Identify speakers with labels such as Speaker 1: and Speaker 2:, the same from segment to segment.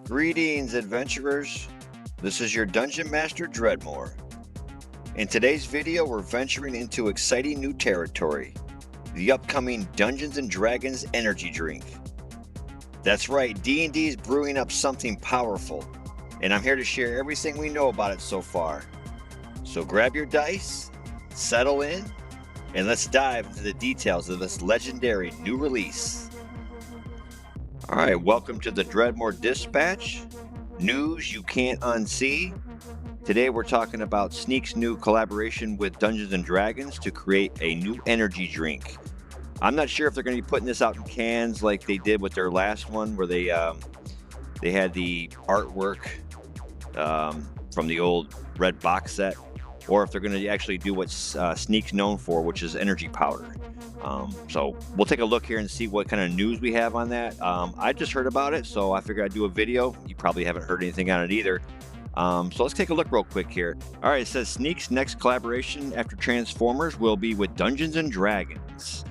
Speaker 1: Greetings, adventurers. This is your Dungeon Master Dreadmoor. In today's video, we're venturing into exciting new territory, the upcoming Dungeons & Dragons Energy Drink. That's right, D&D is brewing up something powerful, and I'm here to share everything we know about it so far. So grab your dice, settle in, and let's dive into the details of this legendary new release. All right, welcome to the Dreadmoor Dispatch. News you can't unsee. Today we're talking about Sneak's new collaboration with Dungeons & Dragons to create a new energy drink. I'm not sure if they're going to be putting this out in cans like they did with their last one, where they had the artwork from the old red box set, or if they're going to actually do what Sneak's known for, which is energy powder. So we'll take a look here and see what kind of news we have on that. I just heard about it, so I figured I'd do a video. You probably haven't heard anything on it either. So let's take a look real quick here. All right, it says Sneak's next collaboration after Transformers will be with Dungeons & Dragons.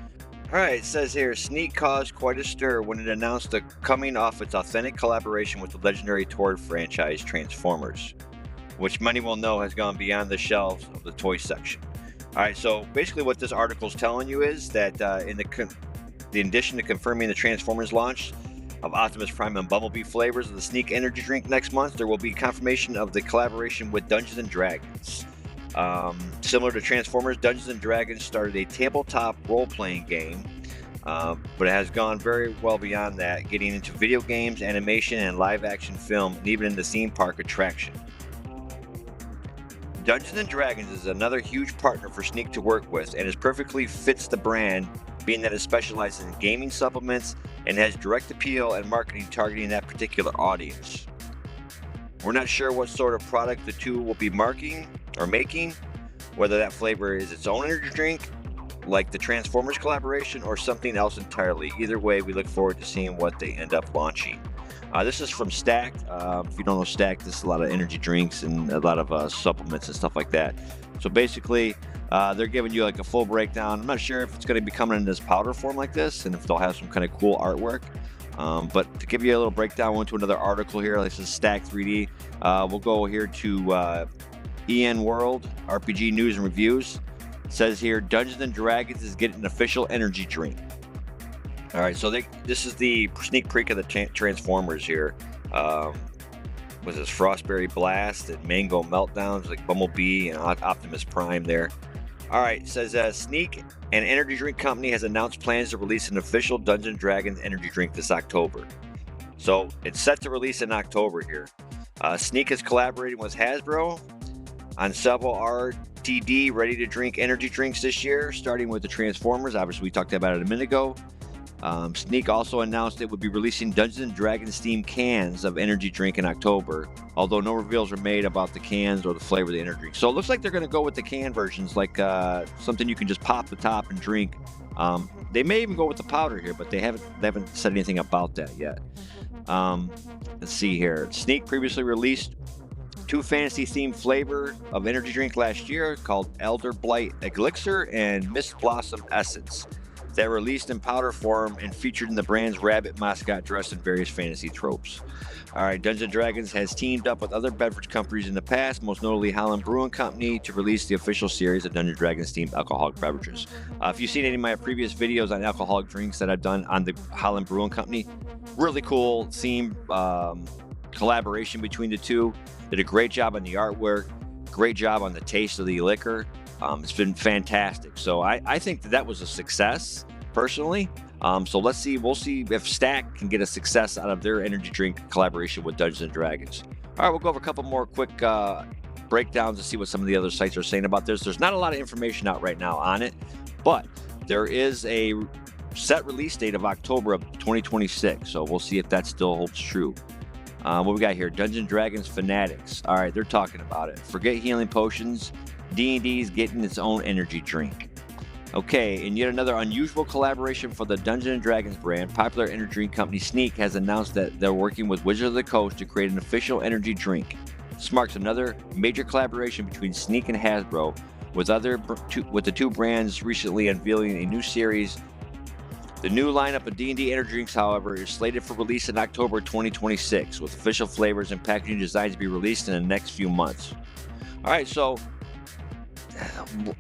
Speaker 1: All right, it says here, Sneak caused quite a stir when it announced the coming off its authentic collaboration with the legendary toy franchise Transformers, which many will know has gone beyond the shelves of the toy section. All right, so basically what this article is telling you is that in addition to confirming the Transformers launch of Optimus Prime and Bumblebee flavors of the Sneak Energy Drink next month, there will be confirmation of the collaboration with Dungeons & Dragons. Similar to Transformers, Dungeons & Dragons started a tabletop role-playing game, but it has gone very well beyond that, getting into video games, animation, and live-action film, and even in the theme park attraction. Dungeons & Dragons is another huge partner for Sneak to work with, and it perfectly fits the brand, being that it specializes in gaming supplements and has direct appeal and marketing targeting that particular audience. We're not sure what sort of product the two will be making, whether that flavor is its own energy drink, like the Transformers collaboration, or something else entirely. Either way, we look forward to seeing what they end up launching. This is from Stacked. If you don't know Stacked, this is a lot of energy drinks and a lot of supplements and stuff like that. So basically, they're giving you like a full breakdown. I'm not sure if it's going to be coming in this powder form like this, and if they'll have some kind of cool artwork. But to give you a little breakdown, I went to another article here. This is Stacked 3D. We'll go here to EN World, RPG News and Reviews. It says here, Dungeons & Dragons is getting an official energy drink. All right, so this is the sneak peek of the Transformers here. Was this Frostberry Blast and Mango Meltdowns, like Bumblebee and Optimus Prime there. All right, it says Sneak, an energy drink company, has announced plans to release an official Dungeons & Dragons energy drink this October. So it's set to release in October here. Sneak is collaborating with Hasbro on several RTD ready-to-drink energy drinks this year, starting with the Transformers. Obviously, we talked about it a minute ago. Sneak also announced it would be releasing Dungeons & Dragons themed cans of energy drink in October, although no reveals were made about the cans or the flavor of the energy drink. So it looks like they're going to go with the can versions, like something you can just pop the top and drink. They may even go with the powder here, but they haven't said anything about that yet. Let's see here. Sneak previously released 2 fantasy-themed flavor of energy drink last year called Elder Blight Elixir and Mist Blossom Essence. That were released in powder form and featured in the brand's rabbit mascot dressed in various fantasy tropes. All right, Dungeons & Dragons has teamed up with other beverage companies in the past, most notably Holland Brewing Company, to release the official series of Dungeons & Dragons themed alcoholic beverages. If you've seen any of my previous videos on alcoholic drinks that I've done on the Holland Brewing Company, really cool theme collaboration between the two. Did a great job on the artwork, great job on the taste of the liquor. It's been fantastic. So I think that was a success, personally. So we'll see if Stack can get a success out of their energy drink collaboration with Dungeons & Dragons. All right, we'll go over a couple more quick breakdowns to see what some of the other sites are saying about this. There's not a lot of information out right now on it, but there is a set release date of October of 2026. So we'll see if that still holds true. What we got here? Dungeons & Dragons Fanatics. All right, they're talking about it. Forget healing potions. D&D is getting its own energy drink. Okay, and yet another unusual collaboration for the Dungeons & Dragons brand, popular energy drink company Sneak has announced that they're working with Wizards of the Coast to create an official energy drink. This marks another major collaboration between Sneak and Hasbro, with the two brands recently unveiling a new series The new lineup of D&D Energy Drinks, however, is slated for release in October 2026, with official flavors and packaging designs to be released in the next few months. All right, so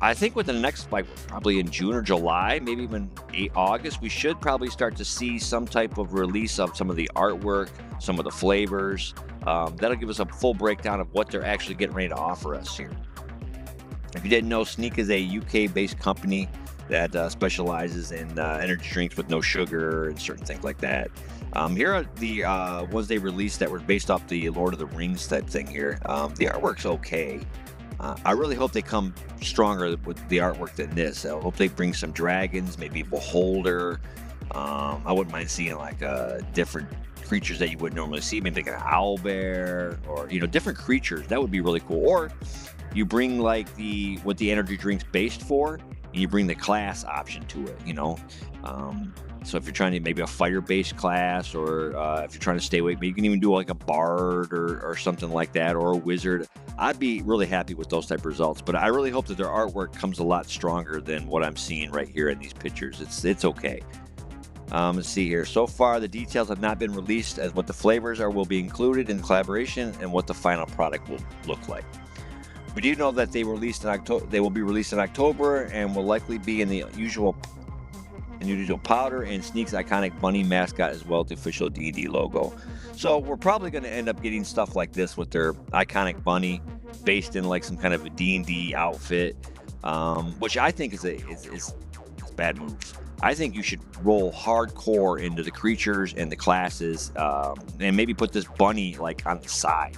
Speaker 1: I think within the next, probably in June or July, maybe even August, we should probably start to see some type of release of some of the artwork, some of the flavors. That'll give us a full breakdown of what they're actually getting ready to offer us here. If you didn't know, Sneak is a UK-based company that specializes in energy drinks with no sugar and certain things like that. Here are the ones they released that were based off the Lord of the Rings type thing here. The artwork's okay. I really hope they come stronger with the artwork than this. I hope they bring some dragons, maybe a beholder. I wouldn't mind seeing like different creatures that you wouldn't normally see, maybe like an owl bear or different creatures. That would be really cool. Or you bring like what the energy drink's based for, and you bring the class option to it. So if you're trying to maybe a fire-based class, or if you're trying to stay away, maybe you can even do like a bard or something like that, or a wizard. I'd be really happy with those type of results, but I really hope that their artwork comes a lot stronger than what I'm seeing right here in these pictures. It's okay. Let's see here. So far, the details have not been released as what the flavors will be included in the collaboration and what the final product will look like. We do know that they will be released in October and will likely be in the usual powder and Sneak's iconic bunny mascot as well as the official D&D logo. So we're probably going to end up getting stuff like this with their iconic bunny based in like some kind of a D&D outfit, which I think is a bad move. I think you should roll hardcore into the creatures and the classes, and maybe put this bunny like on the side.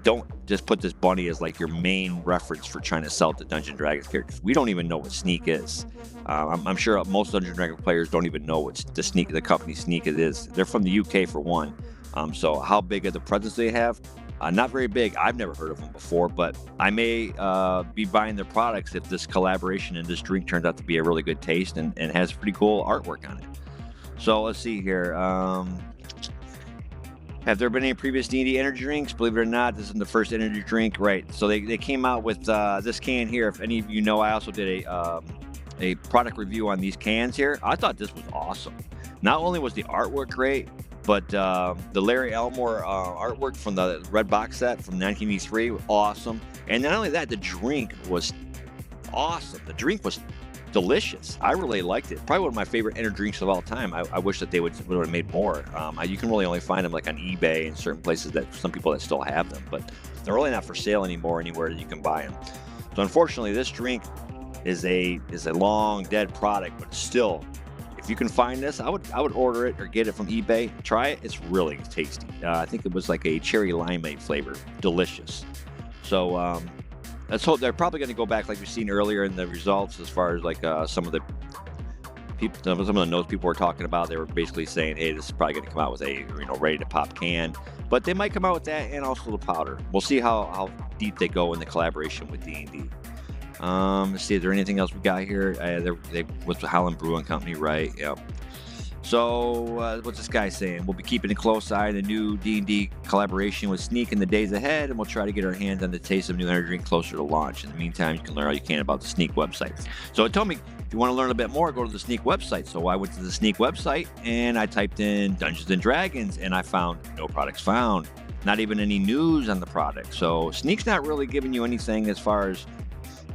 Speaker 1: Don't just put this bunny as like your main reference for trying to sell the Dungeons & Dragons characters. We don't even know what Sneak is. I'm sure most Dungeons & Dragons players don't even know what the company Sneak is. They're from the UK for one. So how big of the presence they have? Not very big. I've never heard of them before, but I may be buying their products if this collaboration and this drink turns out to be a really good taste and has pretty cool artwork on it. So let's see here. Have there been any previous D&D energy drinks? Believe it or not, this is the first energy drink. Right. So they came out with this can here. If any of you know, I also did a product review on these cans here. I thought this was awesome. Not only was the artwork great, but the Larry Elmore artwork from the red box set from 1983 was awesome. And not only that, the drink was awesome. The drink was delicious. I really liked it. Probably one of my favorite energy drinks of all time. I wish that they would have made more. You can really only find them like on eBay and certain places that some people that still have them, but they're really not for sale anymore anywhere that you can buy them. So unfortunately, this drink is a long dead product, but still, if you can find this, I would order it or get it from eBay. Try it. It's really tasty. I think it was like a cherry limeade flavor. Delicious. So let's hope they're probably going to go back like we've seen earlier in the results as far as like some of the people, some of the notes people were talking about. They were basically saying, hey, this is probably going to come out with a ready to pop can, but they might come out with that and also the powder. We'll see how deep they go in the collaboration with D&D. Let's see, is there anything else we got here? They was the Howland Brewing Company, right? Yep. So what's this guy saying? We'll be keeping a close eye on the new D&D collaboration with Sneak in the days ahead, and we'll try to get our hands on the taste of new energy drink closer to launch. In the meantime, you can learn all you can about the Sneak website. So it told me, if you want to learn a bit more, go to the Sneak website. So I went to the Sneak website, and I typed in Dungeons & Dragons, and I found no products found. Not even any news on the product. So Sneak's not really giving you anything as far as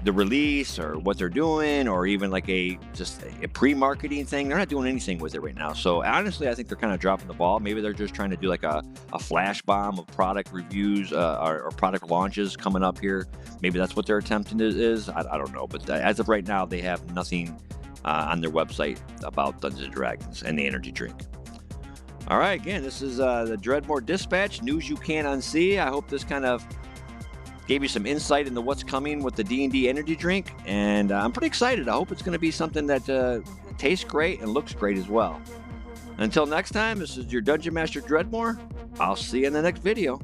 Speaker 1: the release or what they're doing, or even like just a pre-marketing thing. They're not doing anything with it right now. So honestly, I think they're kind of dropping the ball. Maybe they're just trying to do like a flash bomb of product reviews or product launches coming up here. Maybe that's what their attempt is. I don't know. But as of right now, they have nothing on their website about Dungeons & Dragons and the energy drink. All right, again, this is the Dreadmoor Dispatch, news you can't unsee. I hope this kind of gave you some insight into what's coming with the D&D energy drink, and I'm pretty excited. I hope it's going to be something that tastes great and looks great as well. Until next time, this is your Dungeon Master Dreadmoor. I'll see you in the next video.